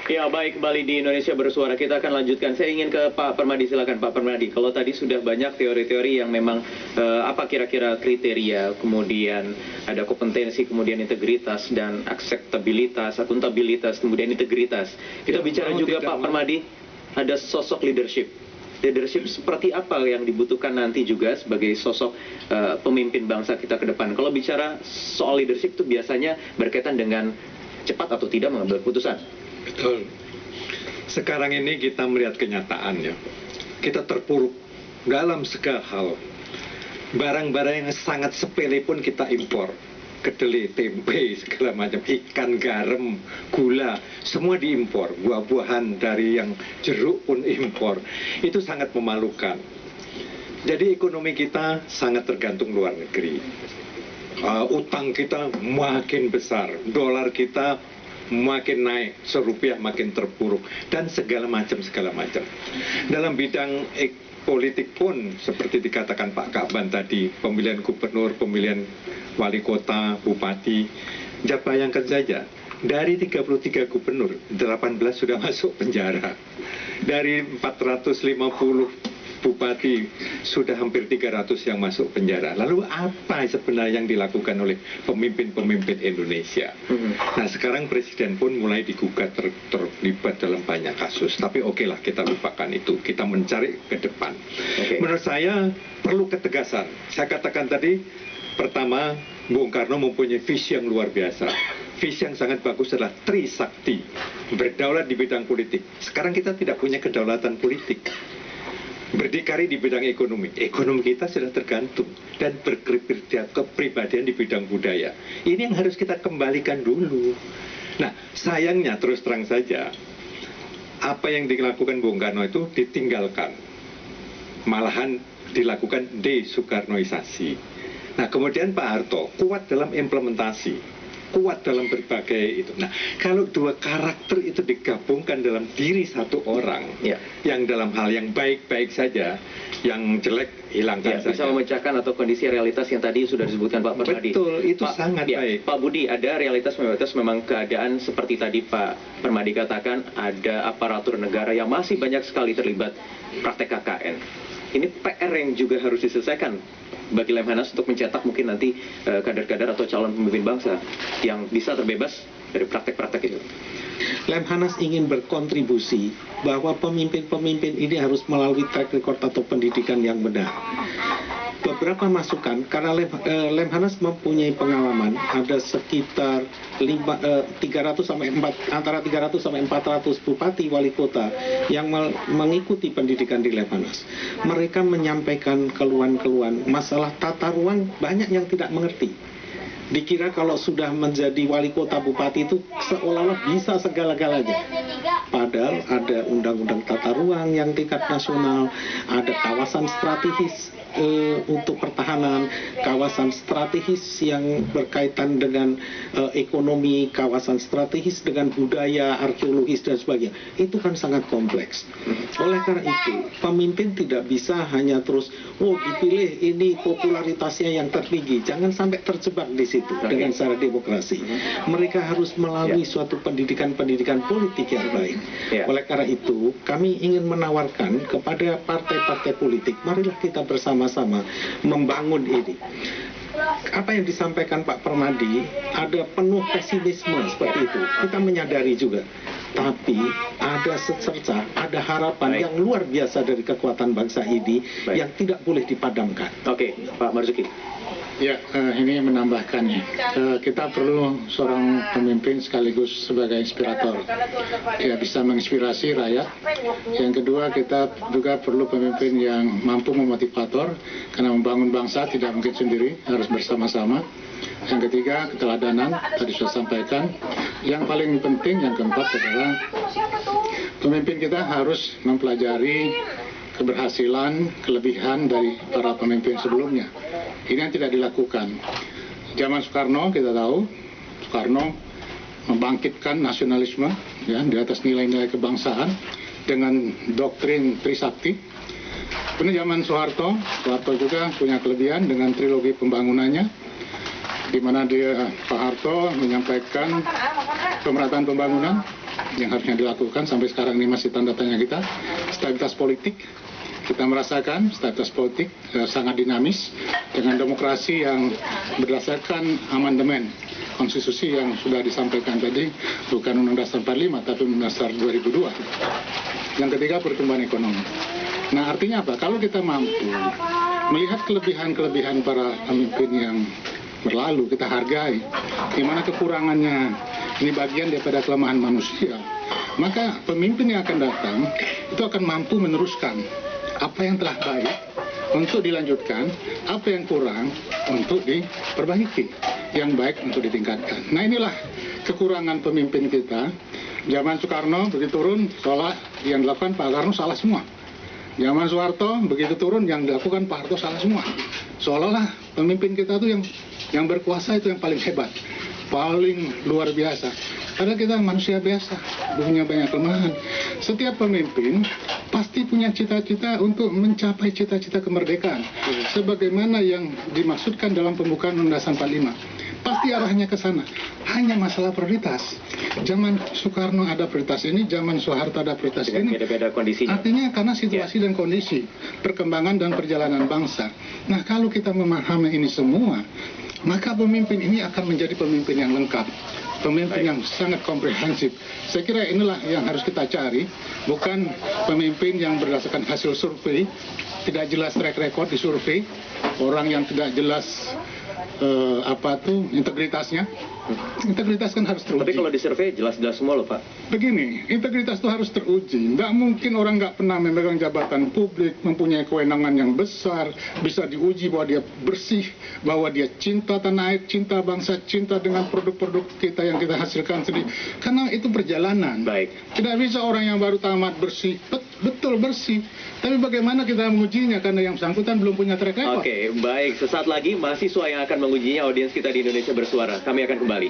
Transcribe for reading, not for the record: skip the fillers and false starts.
Ya, baik, kembali di Indonesia Bersuara. Kita akan lanjutkan. Saya ingin ke Pak Permadi, silakan Pak Permadi. Kalau tadi sudah banyak teori-teori yang memang apa kira-kira kriteria, kemudian ada kompetensi, kemudian integritas dan akseptabilitas, akuntabilitas, kemudian integritas. Kita bicara juga Pak Permadi, ada sosok leadership. Leadership seperti apa yang dibutuhkan nanti juga sebagai sosok pemimpin bangsa kita ke depan. Kalau bicara soal leadership itu biasanya berkaitan dengan cepat atau tidak mengambil keputusan. Betul. Sekarang ini kita melihat kenyataannya. Kita terpuruk dalam segala hal. Barang-barang yang sangat sepele pun kita impor. Kedelai, tempe, segala macam, ikan, garam, gula, semua diimpor. Buah-buahan dari yang jeruk pun impor. Itu sangat memalukan. Jadi ekonomi kita sangat tergantung luar negeri. Utang kita makin besar, dolar kita makin naik, serupiah makin terpuruk, dan segala macam. Dalam bidang politik pun seperti dikatakan Pak Kaban tadi, pemilihan gubernur, pemilihan wali kota, bupati, bayangkan saja, dari 33 gubernur, 18 sudah masuk penjara. Dari 450 bupati sudah hampir 300 yang masuk penjara. Lalu apa sebenarnya yang dilakukan oleh pemimpin-pemimpin Indonesia? Nah, sekarang presiden pun mulai digugat terlibat dalam banyak kasus. Tapi oke lah, kita lupakan itu. Kita mencari ke depan. Menurut saya perlu ketegasan. Saya katakan tadi, pertama, Bung Karno mempunyai visi yang luar biasa. Visi yang sangat bagus adalah Trisakti, berdaulat di bidang politik. Sekarang kita tidak punya kedaulatan politik. Berdikari di bidang ekonomi. Ekonomi kita sudah tergantung. Dan kepribadian di bidang budaya. Ini yang harus kita kembalikan dulu. Nah, sayangnya terus terang saja, apa yang dilakukan Bung Karno itu ditinggalkan. Malahan dilakukan desoekarnoisasi. Nah, kemudian Pak Harto kuat dalam implementasi, kuat dalam berbagai itu. Nah, kalau dua karakter itu digabungkan dalam diri satu orang, yang dalam hal yang baik-baik saja, yang jelek hilangkan saja. Bisa memecahkan atau kondisi realitas yang tadi sudah disebutkan Pak Permadi. Betul, itu sangat baik. Pak Budi, ada realitas memang keadaan seperti tadi Pak Permadi katakan, ada aparatur negara yang masih banyak sekali terlibat praktek KKN. Ini PR yang juga harus diselesaikan bagi Lemhanas untuk mencetak mungkin nanti kader-kader atau calon pemimpin bangsa yang bisa terbebas dari praktek-praktek itu. Lemhanas ingin berkontribusi bahwa pemimpin-pemimpin ini harus melalui track record atau pendidikan yang benar. Beberapa masukan, karena Lemhanas mempunyai pengalaman, ada sekitar 300 sampai 400 bupati wali kota yang mengikuti pendidikan di Lemhanas. Mereka menyampaikan keluhan-keluhan masalah tata ruang, banyak yang tidak mengerti. Dikira kalau sudah menjadi wali kota bupati itu seolah-olah bisa segala-galanya. Padahal ada undang-undang tata ruang yang tingkat nasional, ada kawasan strategis untuk pertahanan, kawasan strategis yang berkaitan dengan ekonomi, kawasan strategis dengan budaya, arkeologis dan sebagainya. Itu kan sangat kompleks. Oleh karena itu, pemimpin tidak bisa hanya terus, dipilih ini popularitasnya yang tertinggi. Jangan sampai terjebak di situ dengan cara demokrasi. Mereka harus melalui suatu pendidikan politik yang baik. Oleh karena itu, kami ingin menawarkan kepada partai-partai politik, marilah kita bersama-sama membangun ini. Apa yang disampaikan Pak Permadi, ada penuh pesimisme seperti itu. Kita menyadari juga. Tapi ada secerca, ada harapan yang luar biasa dari kekuatan bangsa ini yang tidak boleh dipadamkan. Oke, Pak Marzuki. Ya, ini menambahkannya. Kita perlu seorang pemimpin sekaligus sebagai inspirator. Ya, bisa menginspirasi rakyat. Yang kedua, kita juga perlu pemimpin yang mampu memotivator, karena membangun bangsa tidak mungkin sendiri, harus bersama-sama. Yang ketiga, keteladanan, tadi sudah sampaikan. Yang paling penting, yang keempat adalah pemimpin kita harus mempelajari keberhasilan, kelebihan dari para pemimpin sebelumnya. Ini yang tidak dilakukan. Zaman Soekarno kita tahu, Soekarno membangkitkan nasionalisme ya, di atas nilai-nilai kebangsaan dengan doktrin Trisakti. Kemudian zaman Soeharto juga punya kelebihan dengan trilogi pembangunannya, di mana Pak Harto menyampaikan pemerataan pembangunan, yang harusnya dilakukan sampai sekarang ini masih tanda tanya kita. Stabilitas politik, kita merasakan stabilitas politik sangat dinamis dengan demokrasi yang berdasarkan amandemen konstitusi yang sudah disampaikan tadi, bukan Undang-Undang Dasar 45 tapi Undang-Undang Dasar 2002. Yang ketiga, pertumbuhan ekonomi. Nah, artinya apa? Kalau kita mampu melihat kelebihan-kelebihan para pemimpin yang berlalu, kita hargai di mana kekurangannya ini bagian daripada kelemahan manusia, maka pemimpin yang akan datang itu akan mampu meneruskan apa yang telah baik untuk dilanjutkan, apa yang kurang untuk diperbaiki, yang baik untuk ditingkatkan. Nah, inilah kekurangan pemimpin kita. Zaman Soekarno begitu turun, seolah yang dilakukan Pak Karno salah semua. Zaman Soeharto begitu turun, yang dilakukan Pak Harto salah semua. Seolah-olah pemimpin kita tuh yang berkuasa itu yang paling hebat, paling luar biasa. Padahal kita manusia biasa, punya banyak kelemahan. Setiap pemimpin pasti punya cita-cita untuk mencapai cita-cita kemerdekaan. Sebagaimana yang dimaksudkan dalam pembukaan Undang-Undang 45. Pasti arahnya ke sana. Hanya masalah prioritas. Zaman Soekarno ada prioritas ini, zaman Soeharto ada prioritas ini. Beda-beda kondisinya. Artinya karena situasi dan kondisi, perkembangan dan perjalanan bangsa. Nah, kalau kita memahami ini semua, maka pemimpin ini akan menjadi pemimpin yang lengkap. Pemimpin yang sangat komprehensif. Saya kira inilah yang harus kita cari, bukan pemimpin yang berdasarkan hasil survei, tidak jelas track record di survei, orang yang tidak jelas integritasnya. Integritas kan harus teruji. Tapi kalau di survei jelas-jelas semua loh, Pak. Begini, integritas itu harus teruji. Nggak mungkin orang nggak pernah memegang jabatan publik, mempunyai kewenangan yang besar, bisa diuji bahwa dia bersih, bahwa dia cinta tanah air, cinta bangsa, cinta dengan produk-produk kita yang kita hasilkan sendiri. Karena itu perjalanan. Baik. Tidak bisa orang yang baru tamat bersih, betul bersih. Tapi bagaimana kita mengujinya karena yang bersangkutan belum punya track record. Oke, baik. Sesaat lagi mahasiswa yang akan mengujinya, audiens kita di Indonesia Bersuara. Kami akan kembali.